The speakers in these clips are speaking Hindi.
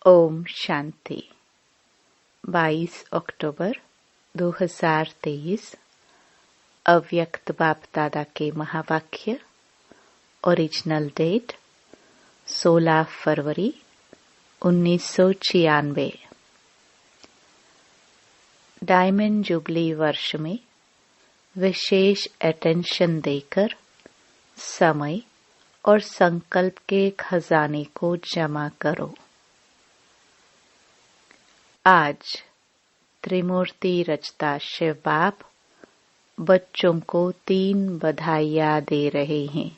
ओम शांति। 22 अक्टूबर 2023 अव्यक्त बाप दादा के महावाक्य। ओरिजिनल डेट 16 फरवरी 1996। डायमंड जुबली वर्ष में विशेष अटेंशन देकर समय और संकल्प के खजाने को जमा करो। आज त्रिमूर्ति रचता शिव बाप बच्चों को 3 बधाइयाँ दे रहे हैं।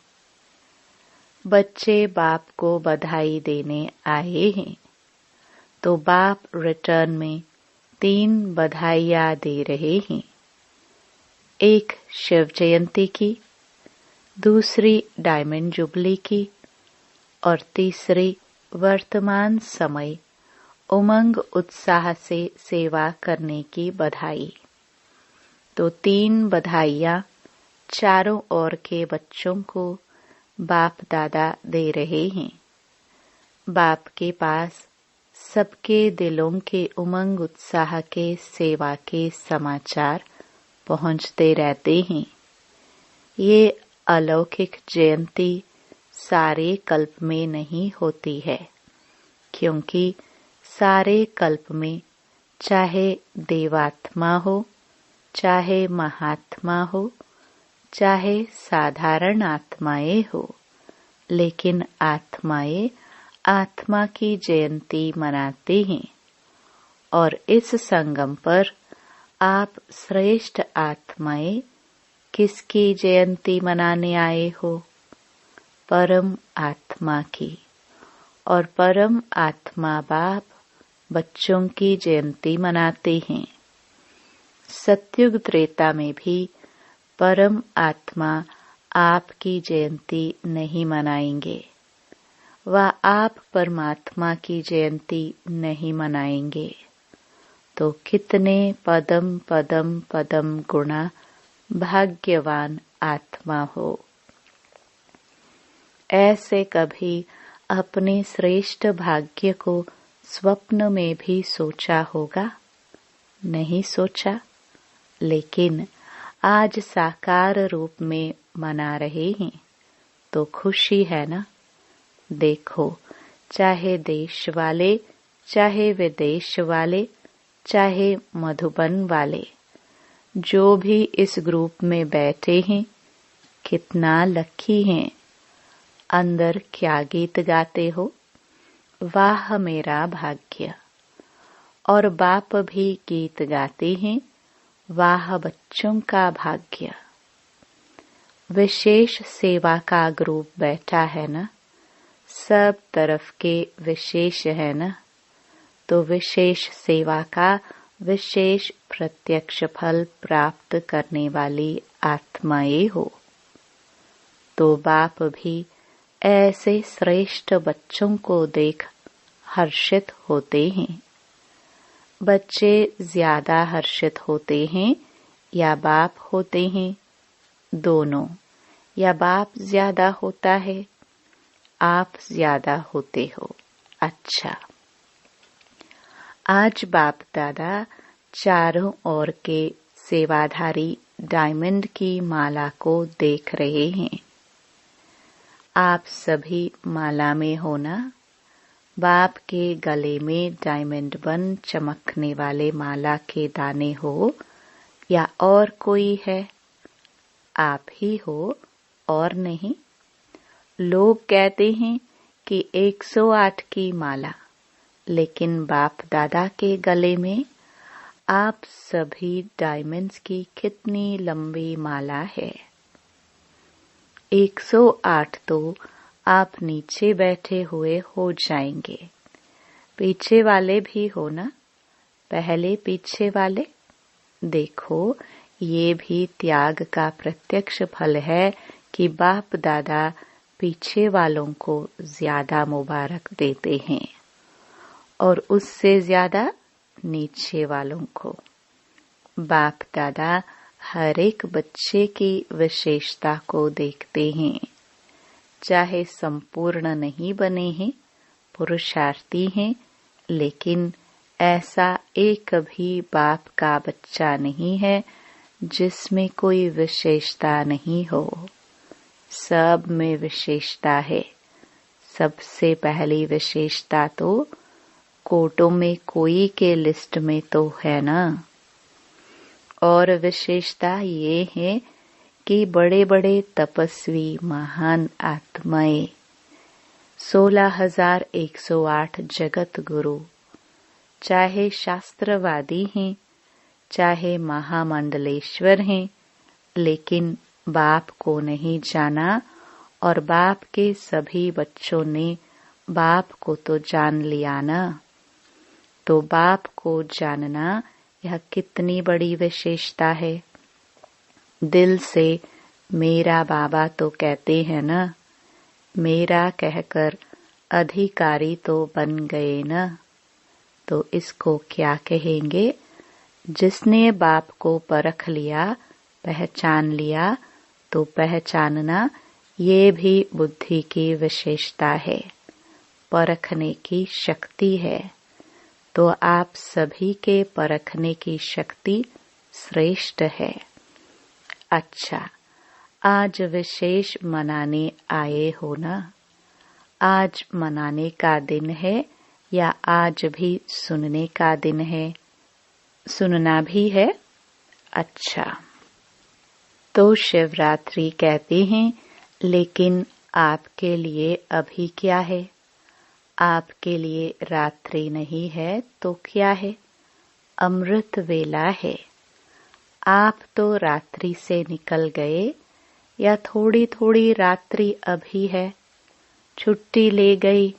बच्चे बाप को बधाई देने आए हैं तो बाप रिटर्न में 3 बधाइयाँ दे रहे हैं। एक शिव जयंती की, दूसरी डायमंड जुबली की और तीसरी वर्तमान समय उमंग उत्साह से सेवा करने की बधाई। तो 3 बधाइयाँ चारों ओर के बच्चों को बाप दादा दे रहे हैं। बाप के पास सबके दिलों के उमंग उत्साह के सेवा के समाचार पहुँचते रहते हैं। ये अलौकिक जयंती सारे कल्प में नहीं होती है, क्योंकि सारे कल्प में चाहे देवात्मा हो, चाहे महात्मा हो, चाहे साधारण आत्माएं हो, लेकिन आत्माएं आत्मा की जयंती मनाते हैं। और इस संगम पर आप श्रेष्ठ आत्माएं किसकी जयंती मनाने आए हो? परम आत्मा की। और परम आत्मा बाप बच्चों की जयंती मनाते हैं। सत्युग त्रेता में भी परम आत्मा आपकी जयंती नहीं मनाएंगे। वह आप परमात्मा की जयंती नहीं मनाएंगे। तो कितने पदम पदम पदम गुणा भाग्यवान आत्मा हो। ऐसे कभी अपने श्रेष्ठ भाग्य को स्वप्न में भी सोचा होगा? नहीं सोचा, लेकिन आज साकार रूप में मना रहे हैं तो खुशी है ना। देखो, चाहे देश वाले, चाहे विदेश वाले, चाहे मधुबन वाले, जो भी इस ग्रुप में बैठे हैं, कितना लकी हैं। अंदर क्या गीत गाते हो? वाह मेरा भाग्य। और बाप भी गीत गाते हैं, वाह बच्चों का भाग्य। विशेष सेवा का ग्रुप बैठा है ना, सब तरफ के विशेष है ना, तो विशेष सेवा का विशेष प्रत्यक्ष फल प्राप्त करने वाली आत्माएं हो। तो बाप भी ऐसे श्रेष्ठ बच्चों को देख हर्षित होते हैं। बच्चे ज्यादा हर्षित होते हैं या बाप होते हैं? दोनों। या बाप ज्यादा होता है? आप ज्यादा होते हो। अच्छा, आज बाप दादा चारों ओर के सेवाधारी डायमंड की माला को देख रहे हैं। आप सभी माला में हो ना? बाप के गले में डायमंड बन चमकने वाले माला के दाने हो या और कोई है? आप ही हो और नहीं। लोग कहते हैं कि 108 की माला, लेकिन बाप दादा के गले में आप सभी डायमंड्स की कितनी लंबी माला है। 108 तो आप नीचे बैठे हुए हो जाएंगे। पीछे वाले भी हो ना? पहले पीछे वाले। देखो, ये भी त्याग का प्रत्यक्ष फल है कि बाप दादा पीछे वालों को ज्यादा मुबारक देते हैं और उससे ज्यादा नीचे वालों को। बाप दादा हर एक बच्चे की विशेषता को देखते हैं। चाहे संपूर्ण नहीं बने हैं, पुरुषार्थी हैं, लेकिन ऐसा एक भी बाप का बच्चा नहीं है जिसमें कोई विशेषता नहीं हो। सब में विशेषता है। सबसे पहली विशेषता तो कोटों में कोई के लिस्ट में तो है ना। और विशेषता ये है कि बड़े बड़े तपस्वी महान आत्माएं 16,108 जगत गुरु, चाहे शास्त्रवादी हैं, चाहे महामंडलेश्वर हैं, लेकिन बाप को नहीं जाना और बाप के सभी बच्चों ने बाप को तो जान लिया ना। तो बाप को जानना यह कितनी बड़ी विशेषता है। दिल से मेरा बाबा तो कहते हैं ना, मेरा कहकर अधिकारी तो बन गए ना। तो इसको क्या कहेंगे? जिसने बाप को परख लिया, पहचान लिया, तो पहचानना ये भी बुद्धि की विशेषता है, परखने की शक्ति है। तो आप सभी के परखने की शक्ति श्रेष्ठ है। अच्छा, आज विशेष मनाने आए हो ना? आज मनाने का दिन है या आज भी सुनने का दिन है? सुनना भी है। अच्छा, तो शिवरात्रि कहते हैं, लेकिन आपके लिए अभी क्या है? आपके लिए रात्रि नहीं है तो क्या है? अमृत वेला है। आप तो रात्रि से निकल गए या थोड़ी थोड़ी रात्रि अभी है? छुट्टी ले गई?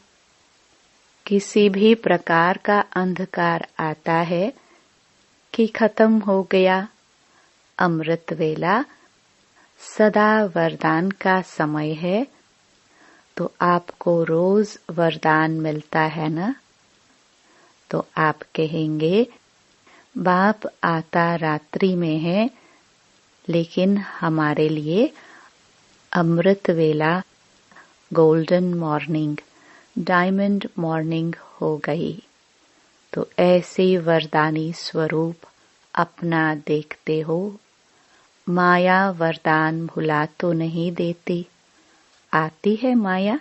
किसी भी प्रकार का अंधकार आता है कि खत्म हो गया? अमृत वेला सदा वरदान का समय है, तो आपको रोज वरदान मिलता है ना। तो आप कहेंगे, बाप आता रात्रि में है, लेकिन हमारे लिए अमृत वेला, गोल्डन मॉर्निंग, डायमंड मॉर्निंग हो गई। तो ऐसे वरदानी स्वरूप अपना देखते हो। माया वरदान भुला तो नहीं देती। आती है माया,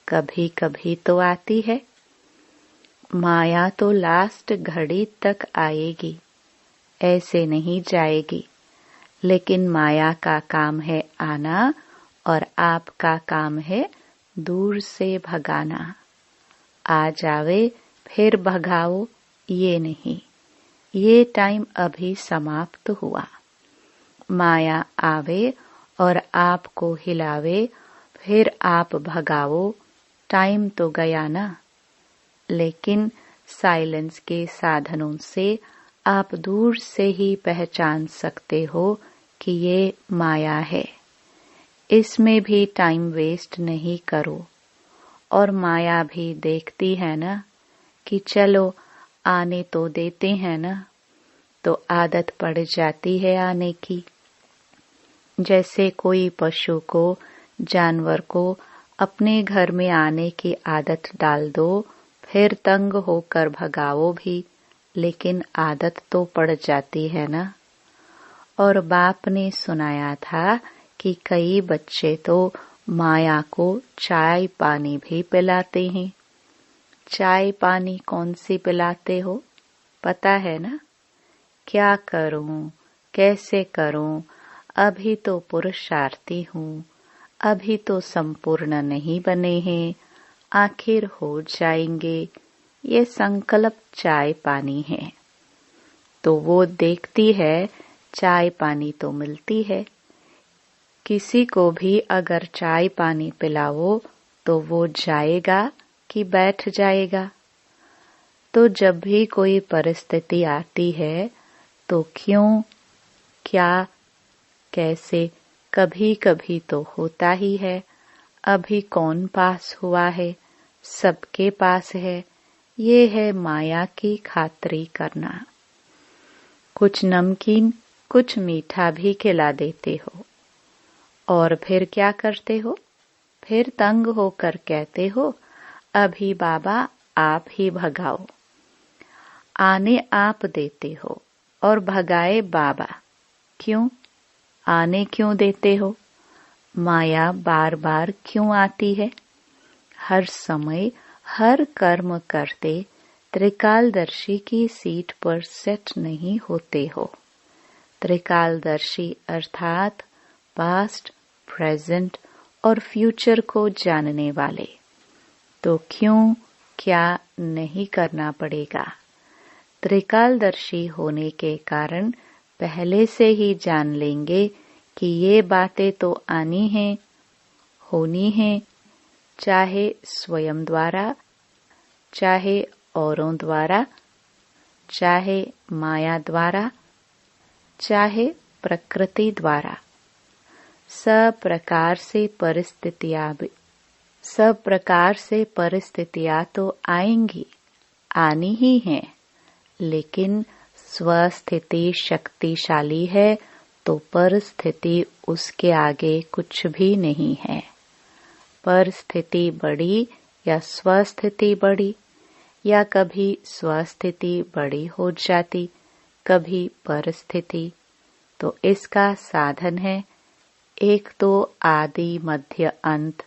कभी कभी तो आती है। माया तो लास्ट घड़ी तक आएगी, ऐसे नहीं जाएगी। लेकिन माया का काम है आना और आपका काम है दूर से भगाना। आ जावे फिर भगाओ, ये नहीं। ये टाइम अभी समाप्त हुआ। माया आवे और आपको हिलावे, फिर आप भगाओ, टाइम तो गया ना। लेकिन साइलेंस के साधनों से आप दूर से ही पहचान सकते हो कि ये माया है। इसमें भी टाइम वेस्ट नहीं करो। और माया भी देखती है ना कि चलो आने तो देते हैं ना, तो आदत पड़ जाती है आने की। जैसे कोई पशु को, जानवर को अपने घर में आने की आदत डाल दो, फिर तंग होकर भगाओ भी, लेकिन आदत तो पड़ जाती है ना। और बाप ने सुनाया था कि कई बच्चे तो माया को चाय पानी भी पिलाते हैं। चाय पानी कौन सी पिलाते हो? पता है ना? क्या करूं, कैसे करूं, अभी तो पुरुषार्थी हूँ, अभी तो संपूर्ण नहीं बने हैं, आखिर हो जाएंगे, ये संकल्प चाय पानी है। तो वो देखती है, चाय पानी तो मिलती है। किसी को भी अगर चाय पानी पिलाओ तो वो जाएगा कि बैठ जाएगा? तो जब भी कोई परिस्थिति आती है तो क्यों, क्या, कैसे, कभी कभी तो होता ही है। अभी कौन पास हुआ है? सबके पास है। ये है माया की खातरी करना। कुछ नमकीन, कुछ मीठा भी खिला देते हो और फिर क्या करते हो? फिर तंग होकर कहते हो, अभी बाबा आप ही भगाओ। आने आप देते हो और भगाए बाबा। क्यों? आने क्यों देते हो? माया बार बार क्यों आती है? हर समय हर कर्म करते त्रिकालदर्शी की सीट पर सेट नहीं होते हो। त्रिकालदर्शी अर्थात पास्ट, प्रेजेंट और फ्यूचर को जानने वाले। तो क्यों क्या नहीं करना पड़ेगा? त्रिकालदर्शी होने के कारण पहले से ही जान लेंगे कि ये बातें तो आनी हैं, होनी हैं, चाहे स्वयं द्वारा, चाहे औरों द्वारा, चाहे माया द्वारा, चाहे प्रकृति द्वारा। सब प्रकार से परिस्थितियां तो आएंगी, आनी ही हैं, लेकिन स्वस्थिति शक्तिशाली है तो परिस्थिति उसके आगे कुछ भी नहीं है। परिस्थिति बड़ी या स्वस्थिति बड़ी, या कभी स्वस्थिति बड़ी हो जाती, कभी परिस्थिति। तो इसका साधन है, एक तो आदि मध्य अंत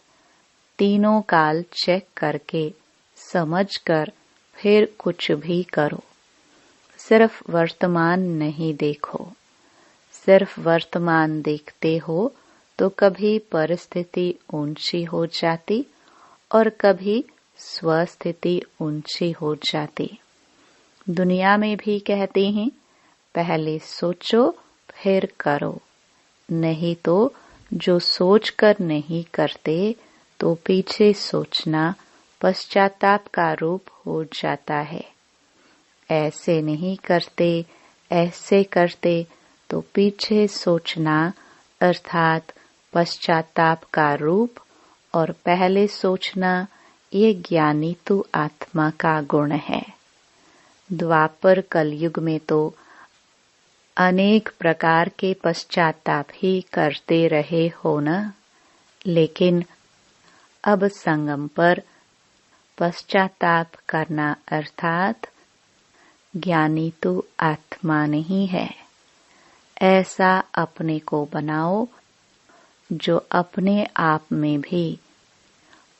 तीनों काल चेक करके समझकर फिर कुछ भी करो। सिर्फ वर्तमान नहीं देखो। सिर्फ वर्तमान देखते हो तो कभी परिस्थिति ऊंची हो जाती और कभी स्वस्थिति ऊंची हो जाती। दुनिया में भी कहते हैं, पहले सोचो फिर करो। नहीं तो जो सोचकर नहीं करते तो पीछे सोचना पश्चाताप का रूप हो जाता है। ऐसे नहीं करते, ऐसे करते तो पीछे सोचना अर्थात पश्चाताप का रूप, और पहले सोचना ये ज्ञानी तो आत्मा का गुण है। द्वापर कलयुग में तो अनेक प्रकार के पश्चाताप ही करते रहे हो न, लेकिन अब संगम पर पश्चाताप करना अर्थात ज्ञानी तो आत्मा नहीं है। ऐसा अपने को बनाओ जो अपने आप में भी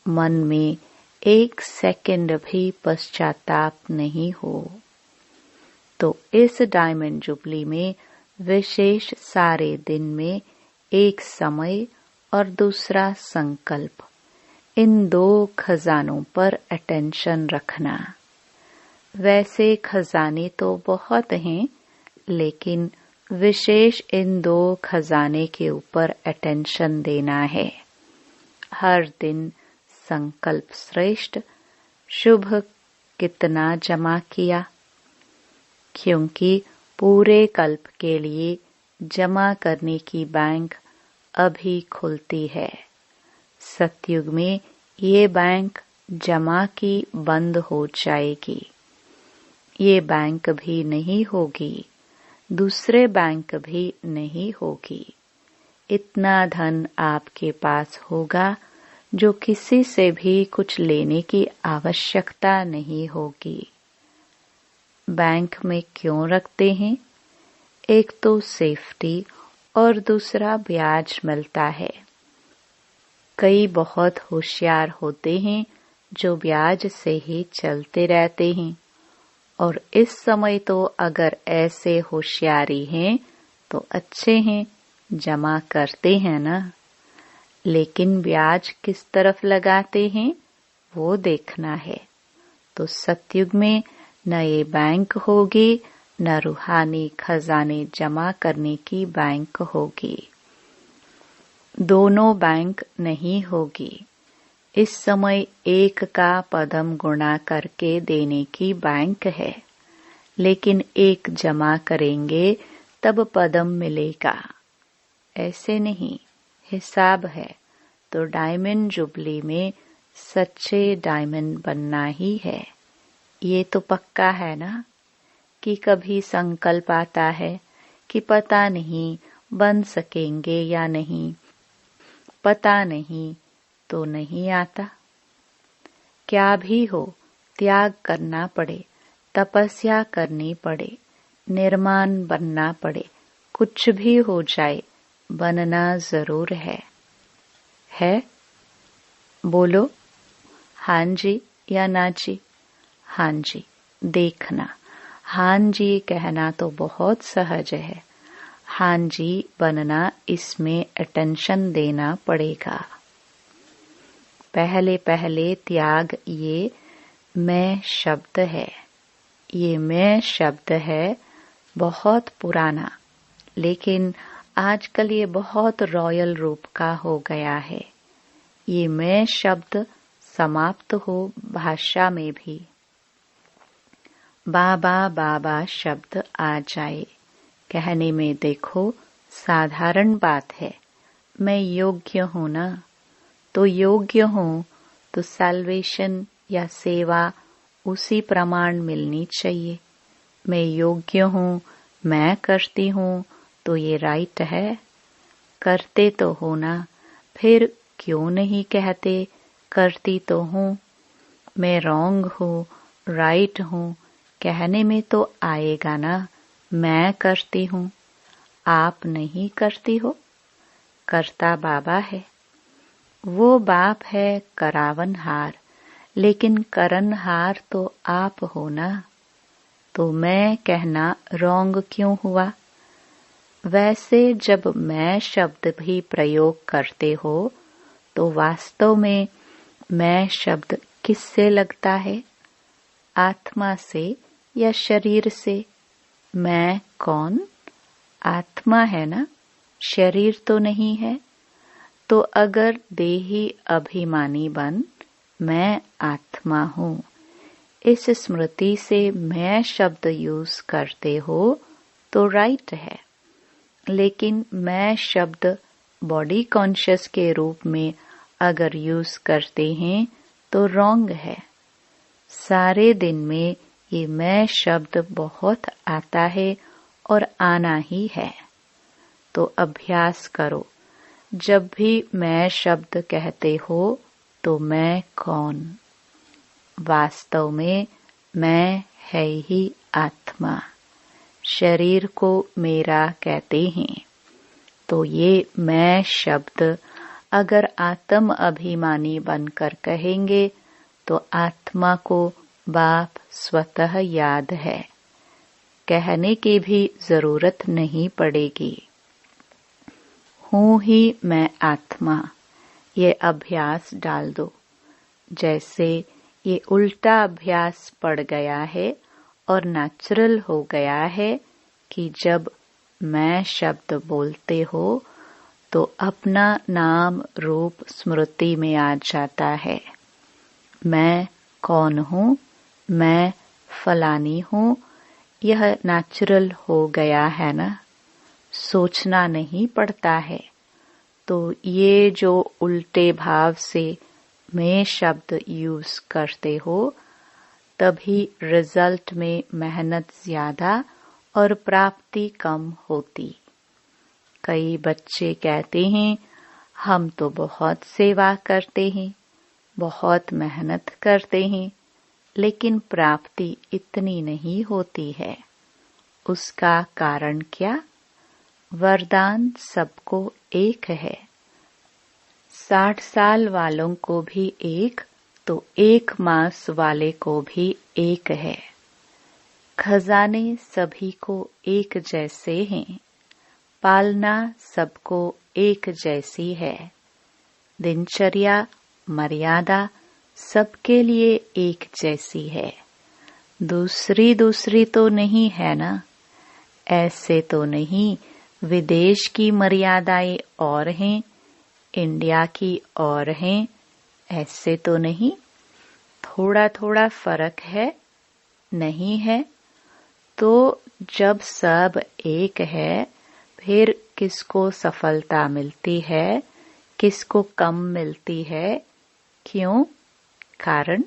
मन में एक सेकंड भी पश्चाताप नहीं हो। तो इस डायमंड जुबली में विशेष सारे दिन में एक समय और दूसरा संकल्प, इन दो खजानों पर अटेंशन रखना। वैसे खजाने तो बहुत हैं, लेकिन विशेष इन दो खजाने के ऊपर अटेंशन देना है। हर दिन संकल्प श्रेष्ठ, शुभ कितना जमा किया, क्योंकि पूरे कल्प के लिए जमा करने की बैंक अभी खुलती है। सतयुग में ये बैंक जमा की बंद हो जाएगी। ये बैंक भी नहीं होगी, दूसरे बैंक भी नहीं होगी। इतना धन आपके पास होगा जो किसी से भी कुछ लेने की आवश्यकता नहीं होगी। बैंक में क्यों रखते हैं? एक तो सेफ्टी और दूसरा ब्याज मिलता है। कई बहुत होशियार होते हैं जो ब्याज से ही चलते रहते हैं, और इस समय तो अगर ऐसे होशियारी हैं तो अच्छे हैं, जमा करते हैं ना। लेकिन ब्याज किस तरफ लगाते हैं वो देखना है। तो सतयुग में न ये बैंक होगी, न रूहानी खजाने जमा करने की बैंक होगी। दोनों बैंक नहीं होगी। इस समय एक का पदम गुणा करके देने की बैंक है, लेकिन एक जमा करेंगे तब पदम मिलेगा। ऐसे नहीं, हिसाब है। तो डायमंड जुबली में सच्चे डायमंड बनना ही है। ये तो पक्का है ना कि कभी संकल्प आता है कि पता नहीं बन सकेंगे या नहीं, पता नहीं तो नहीं आता। क्या भी हो, त्याग करना पड़े, तपस्या करनी पड़े, निर्माण बनना पड़े, कुछ भी हो जाए, बनना जरूर है? बोलो हाँ जी या ना जी। हाँ जी देखना, हाँ जी कहना तो बहुत सहज है। हाँ जी बनना, इसमें अटेंशन देना पड़ेगा। पहले पहले त्याग ये मैं शब्द है, ये मैं शब्द है बहुत पुराना, लेकिन आजकल ये बहुत रॉयल रूप का हो गया है। ये मैं शब्द समाप्त हो भाषा में भी। बाबा बाबा शब्द आ जाए कहने में देखो साधारण बात है। मैं योग्य हूँ ना, तो योग्य हूँ तो सैल्वेशन या सेवा उसी प्रमाण मिलनी चाहिए। मैं योग्य हूँ, मैं करती हूँ, तो ये राइट है। करते तो हो ना, फिर क्यों नहीं कहते करती तो हूँ। मैं रॉन्ग हूँ, राइट हूँ कहने में तो आएगा ना, मैं करती हूँ। आप नहीं करती हो, करता बाबा है। वो बाप है करावनहार, लेकिन करनहार तो आप हो ना। तो मैं कहना रॉन्ग क्यों हुआ? वैसे जब मैं शब्द भी प्रयोग करते हो तो वास्तव में मैं शब्द किससे लगता है? आत्मा से या शरीर से? मैं कौन? आत्मा है ना, शरीर तो नहीं है। तो अगर देही अभिमानी बन मैं आत्मा हूँ, इस स्मृति से मैं शब्द यूज करते हो तो राइट है। लेकिन मैं शब्द बॉडी कॉन्शियस के रूप में अगर यूज करते हैं तो रॉन्ग है। सारे दिन में ये मैं शब्द बहुत आता है और आना ही है। तो अभ्यास करो, जब भी मैं शब्द कहते हो तो मैं कौन? वास्तव में मैं है ही आत्मा। शरीर को मेरा कहते हैं। तो ये मैं शब्द अगर आत्म अभिमानी बनकर कहेंगे तो आत्मा को बाप स्वतः याद है, कहने की भी जरूरत नहीं पड़ेगी। हूँ ही मैं आत्मा, ये अभ्यास डाल दो। जैसे ये उल्टा अभ्यास पड़ गया है और नेचुरल हो गया है कि जब मैं शब्द बोलते हो तो अपना नाम रूप स्मृति में आ जाता है। मैं कौन हूँ? मैं फलानी हूँ। यह नेचुरल हो गया है ना, सोचना नहीं पड़ता है। तो ये जो उल्टे भाव से मैं शब्द यूज करते हो, तभी रिजल्ट में मेहनत ज्यादा और प्राप्ति कम होती। कई बच्चे कहते हैं हम तो बहुत सेवा करते हैं, बहुत मेहनत करते हैं, लेकिन प्राप्ति इतनी नहीं होती है। उसका कारण क्या? वरदान सबको एक है। 60 साल वालों को भी एक, तो 1 मास वाले को भी एक है। खजाने सभी को एक जैसे हैं, पालना सबको एक जैसी है। दिनचर्या मर्यादा सबके लिए एक जैसी है। दूसरी तो नहीं है ना। ऐसे तो नहीं विदेश की मर्यादाएं और हैं, इंडिया की और हैं, ऐसे तो नहीं। थोड़ा थोड़ा फर्क है, नहीं है। तो जब सब एक है, फिर किसको सफलता मिलती है, किसको कम मिलती है? क्यों? कारण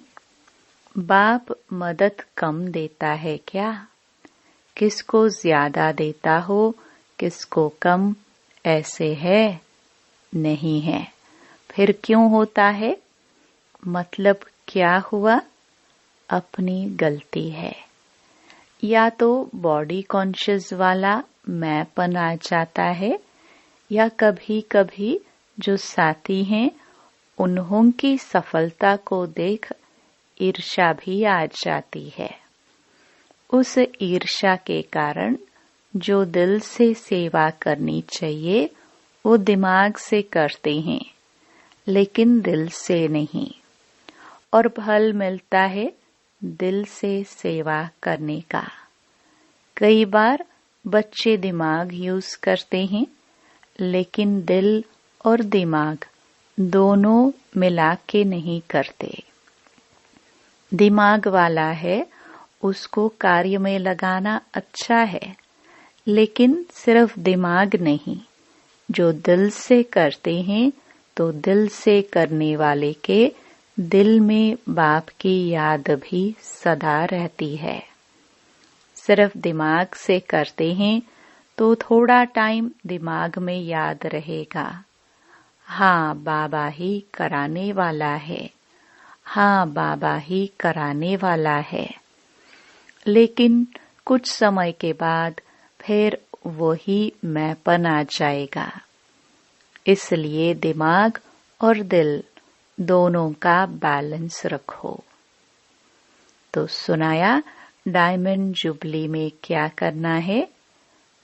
बाप मदद कम देता है क्या? किसको ज्यादा देता हो, किसको कम, ऐसे है? नहीं है। फिर क्यों होता है? मतलब क्या हुआ? अपनी गलती है। या तो बॉडी कॉन्शियस वाला मैंपन आ जाता है, या कभी कभी जो साथी हैं उन्हों की सफलता को देख ईर्ष्या भी आ जाती है। उस ईर्ष्या के कारण जो दिल से सेवा करनी चाहिए वो दिमाग से करते हैं, लेकिन दिल से नहीं, और फल मिलता है दिल से सेवा करने का। कई बार बच्चे दिमाग यूज करते हैं, लेकिन दिल और दिमाग दोनों मिला के नहीं करते। दिमाग वाला है उसको कार्य में लगाना अच्छा है, लेकिन सिर्फ दिमाग नहीं, जो दिल से करते हैं तो दिल से करने वाले के दिल में बाप की याद भी सदा रहती है। सिर्फ दिमाग से करते हैं तो थोड़ा टाइम दिमाग में याद रहेगा, हाँ बाबा ही कराने वाला है, हाँ बाबा ही कराने वाला है। लेकिन कुछ समय के बाद फिर वही मैंपन आ जाएगा। इसलिए दिमाग और दिल दोनों का बैलेंस रखो। तो सुनाया डायमंड जुबली में क्या करना है।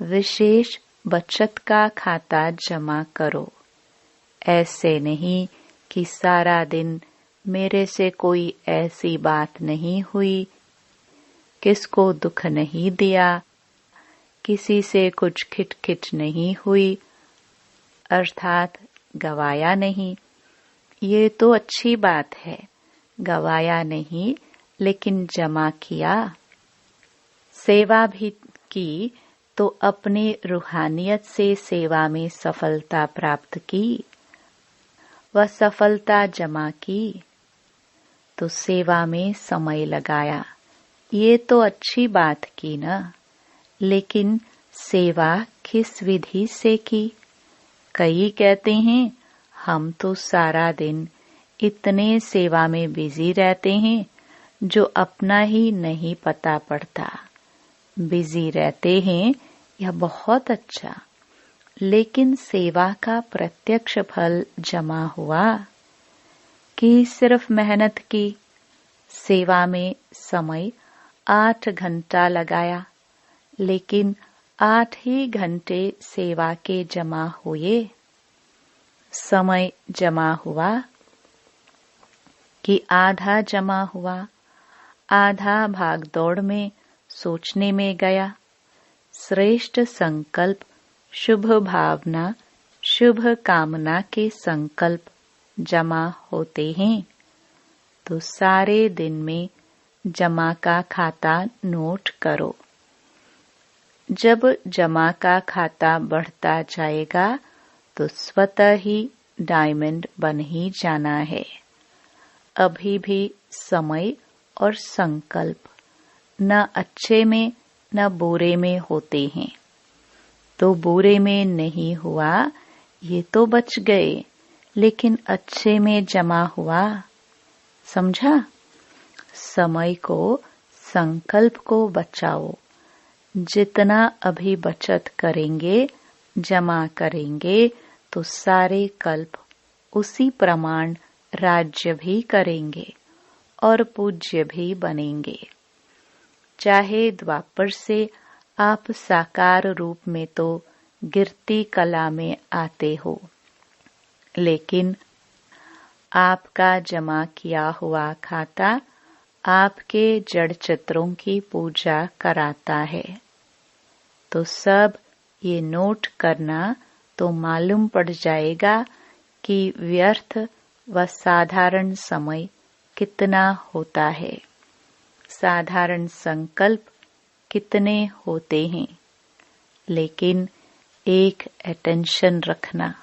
विशेष बचत का खाता जमा करो। ऐसे नहीं कि सारा दिन मेरे से कोई ऐसी बात नहीं हुई, किसको दुख नहीं दिया, किसी से कुछ खिटखिट नहीं हुई, अर्थात गवाया नहीं। ये तो अच्छी बात है, गवाया नहीं लेकिन जमा किया, सेवा भी की तो अपनी रूहानियत से सेवा में सफलता प्राप्त की, वह सफलता जमा की तो सेवा में समय लगाया। ये तो अच्छी बात की ना, लेकिन सेवा किस विधि से की। कई कहते हैं हम तो सारा दिन इतने सेवा में बिजी रहते हैं जो अपना ही नहीं पता पड़ता। बिजी रहते हैं यह बहुत अच्छा, लेकिन सेवा का प्रत्यक्ष फल जमा हुआ कि सिर्फ मेहनत की। सेवा में समय 8 घंटा लगाया, लेकिन 8 ही घंटे सेवा के जमा हुए। समय जमा हुआ कि आधा जमा हुआ, आधा भाग दौड़ में सोचने में गया। श्रेष्ठ संकल्प, शुभ भावना, शुभ कामना के संकल्प जमा होते हैं तो सारे दिन में जमा का खाता नोट करो। जब जमा का खाता बढ़ता जाएगा तो स्वतः ही डायमंड बन ही जाना है। अभी भी समय और संकल्प न अच्छे में न बुरे में होते हैं। तो बुरे में नहीं हुआ ये तो बच गए, लेकिन अच्छे में जमा हुआ। समझा? समय को, संकल्प को बचाओ। जितना अभी बचत करेंगे, जमा करेंगे तो सारे कल्प उसी प्रमाण राज्य भी करेंगे और पूज्य भी बनेंगे। चाहे द्वापर से आप साकार रूप में तो गिरती कला में आते हो, लेकिन आपका जमा किया हुआ खाता आपके जड़ चित्रों की पूजा कराता है। तो सब ये नोट करना तो मालूम पड़ जाएगा कि व्यर्थ व साधारण समय कितना होता है, साधारण संकल्प कितने होते हैं। लेकिन एक अटेंशन रखना,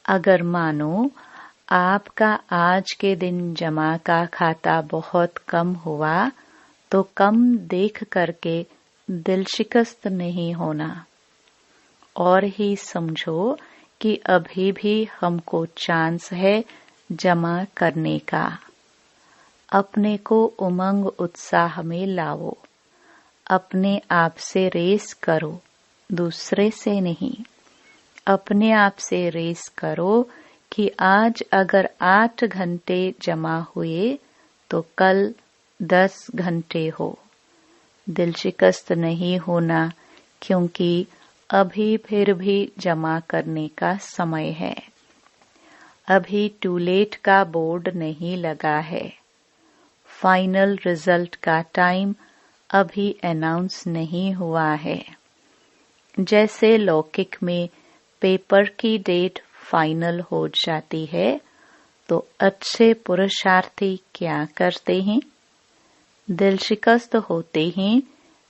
अगर मानो आपका आज के दिन जमा का खाता बहुत कम हुआ तो कम देख करके दिल शिकस्त नहीं होना, और ही समझो कि अभी भी हमको चांस है जमा करने का। अपने को उमंग उत्साह में लाओ। अपने आप से रेस करो, दूसरे से नहीं। अपने आप से रेस करो कि आज अगर 8 घंटे जमा हुए तो कल 10 घंटे हो। दिल शिकस्त नहीं होना, क्योंकि अभी फिर भी जमा करने का समय है। अभी टू लेट का बोर्ड नहीं लगा है। फाइनल रिजल्ट का टाइम अभी अनाउंस नहीं हुआ है। जैसे लौकिक में पेपर की डेट फाइनल हो जाती है, तो अच्छे पुरुषार्थी क्या करते हैं? दिल शिकस्त होते हैं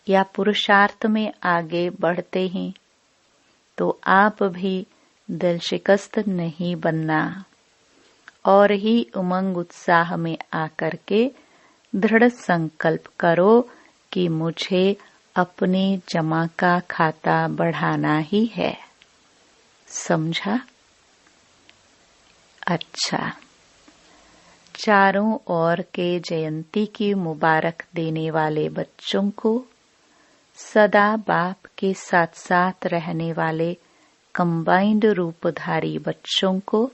या पुरुषार्थ में आगे बढ़ते हैं? तो आप भी दिल शिकस्त नहीं बनना और ही उमंग उत्साह में आकर के दृढ़ संकल्प करो कि मुझे अपने जमा का खाता बढ़ाना ही है। समझा? अच्छा, चारों ओर के जयंती की मुबारक देने वाले बच्चों को, सदा बाप के साथ साथ रहने वाले कंबाइंड रूपधारी बच्चों को,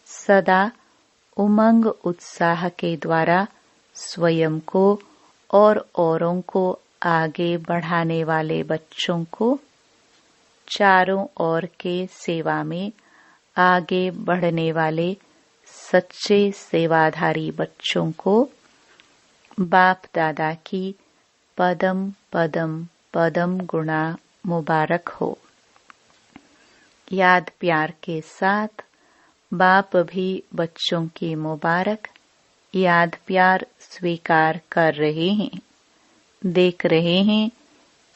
सदा उमंग उत्साह के द्वारा स्वयं को और औरों को आगे बढ़ाने वाले बच्चों को, चारों ओर के सेवा में आगे बढ़ने वाले सच्चे सेवाधारी बच्चों को बाप दादा की पदम पदम पदम गुणा मुबारक हो। याद प्यार के साथ बाप भी बच्चों की मुबारक याद प्यार स्वीकार कर रहे हैं। देख रहे हैं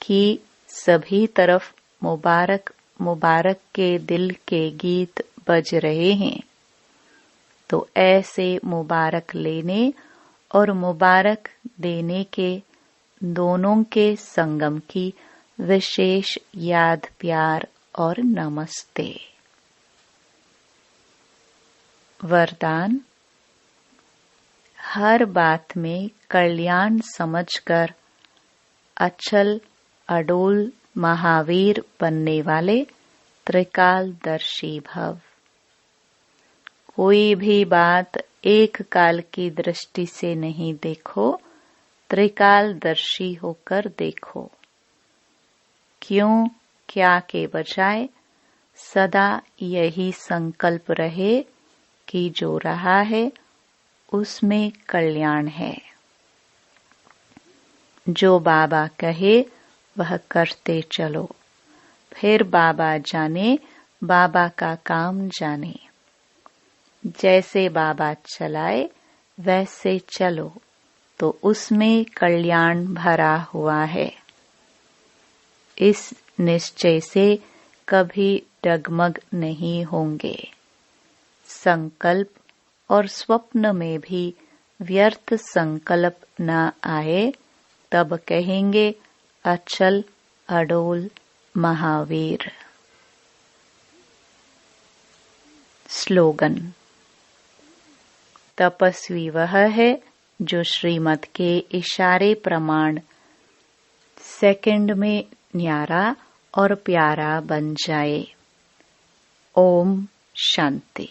कि सभी तरफ मुबारक मुबारक के दिल के गीत बज रहे हैं। तो ऐसे मुबारक लेने और मुबारक देने के दोनों के संगम की विशेष याद प्यार और नमस्ते। वरदान: हर बात में कल्याण समझकर अचल अडोल महावीर बनने वाले त्रिकालदर्शी भव। कोई भी बात एक काल की दृष्टि से नहीं देखो, त्रिकालदर्शी होकर देखो। क्यों क्या के बजाय सदा यही संकल्प रहे कि जो रहा है उसमें कल्याण है। जो बाबा कहे वह करते चलो, फिर बाबा जाने, बाबा का काम जाने। जैसे बाबा चलाए वैसे चलो, तो उसमें कल्याण भरा हुआ है। इस निश्चय से कभी डगमग नहीं होंगे। संकल्प और स्वप्न में भी व्यर्थ संकल्प न आए, तब कहेंगे अचल अडोल महावीर। स्लोगन: तपस्वी वह है जो श्रीमत के इशारे प्रमाण सेकंड में न्यारा और प्यारा बन जाए। ओम शांति।